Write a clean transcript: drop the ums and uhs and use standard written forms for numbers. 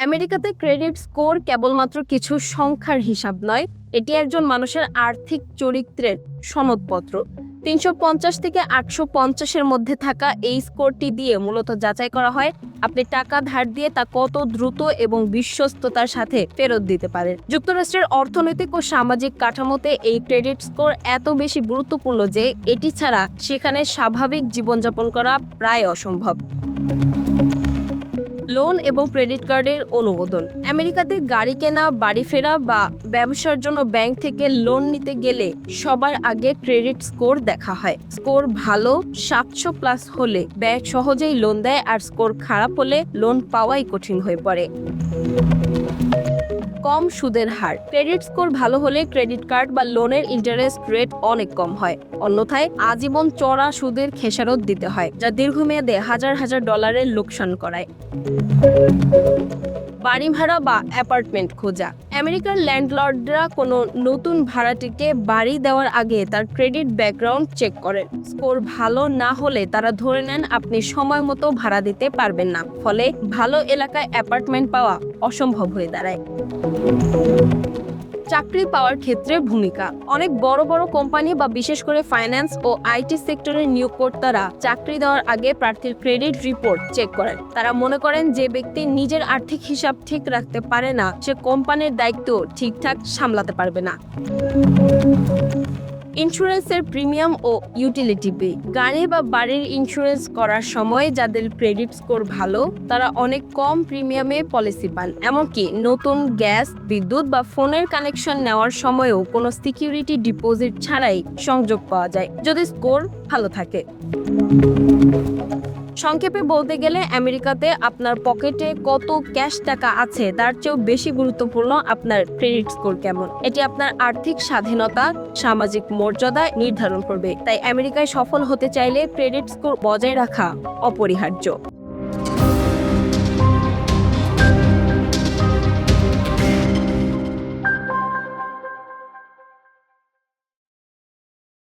আমেরিকাতে credit score কেবলমাত্র কিছু সংখ্যার হিসাব নয়, এটি একজন মানুষের আর্থিক চরিত্রের সনদপত্র। ৩৫০ থেকে ৮৫০-এর মধ্যে থাকা এই স্কোরটি দিয়ে মূলত যাচাই করা হয় আপনি টাকা ধার দিয়ে তা কত দ্রুত এবং বিশ্বস্ততার সাথে ফেরত দিতে পারেন। যুক্তরাষ্ট্রের অর্থনৈতিক ও সামাজিক কাঠামোতে এই ক্রেডিট স্কোর এত বেশি গুরুত্বপূর্ণ যে এটি ছাড়া সেখানে স্বাভাবিক জীবনযাপন করা প্রায় অসম্ভব। লোন এবং ক্রেডিট কার্ডের অনুমোদন। আমেরিকাতে গাড়ি কেনা, বাড়ি ফেরা বা ব্যবসার জন্য ব্যাংক থেকে লোন নিতে গেলে সবার আগে ক্রেডিট স্কোর দেখা হয়। স্কোর ভালো 700+ হলে ব্যাংক সহজেই লোন দেয়, আর স্কোর খারাপ হলে লোন পাওয়াই কঠিন হয়ে পড়ে। কম সুদের হার। ক্রেডিট স্কোর ভালো হলে ক্রেডিট কার্ড বা লোনের ইন্টারেস্ট রেট অনেক কম হয়, অন্যথায় আজীবন চড়া সুদের খেসারত দিতে হয়, যা দীর্ঘমেয়াদে হাজার হাজার ডলারের লোকসান করায়। বাড়ি ভাড়া বা অ্যাপার্টমেন্ট খোঁজা। আমেরিকার ল্যান্ডলর্ডরা কোনো নতুন ভাড়াটিকে বাড়ি দেওয়ার আগে তার ক্রেডিট ব্যাকগ্রাউন্ড চেক করেন। স্কোর ভালো না হলে তারা ধরে নেন আপনি সময় মতো ভাড়া দিতে পারবেন না, ফলে ভালো এলাকায় অ্যাপার্টমেন্ট পাওয়া অসম্ভব হয়ে দাঁড়ায়। চাকরি পাওয়ার ক্ষেত্রে ভূমিকা। অনেক বড় বড় কোম্পানি বা বিশেষ করে ফাইন্যান্স ও আইটি সেক্টরের নিয়োগকর্তারা চাকরি দেওয়ার আগে প্রার্থীর ক্রেডিট রিপোর্ট চেক করেন। তারা মনে করেন যে ব্যক্তি নিজের আর্থিক হিসাব ঠিক রাখতে পারে না, সে কোম্পানির দায়িত্ব ঠিকঠাক সামলাতে পারবে না। ইন্স্যুরেন্সের প্রিমিয়াম ও ইউটিলিটি বিল। গাড়ি বা বাড়ির ইন্স্যুরেন্স করার সময় যাদের ক্রেডিট স্কোর ভালো তারা অনেক কম প্রিমিয়ামে পলিসি পান। এমনকি নতুন গ্যাস, বিদ্যুৎ বা ফোনের কানেকশন নেওয়ার সময়ও কোনো সিকিউরিটি ডিপোজিট ছাড়াই সংযোগ পাওয়া যায়, যদি স্কোর ভালো থাকে। সংক্ষেপে বলতে গেলে আমেরিকাতে আপনার পকেটে কত ক্যাশ টাকা আছে তার চেয়েও বেশি গুরুত্বপূর্ণ আপনার ক্রেডিট স্কোর কেমন। এটি আপনার আর্থিক স্বাধীনতা, সামাজিক মর্যাদা নির্ধারণ করবে। তাই আমেরিকায় সফল হতে চাইলে ক্রেডিট স্কোর বজায় রাখা অপরিহার্য।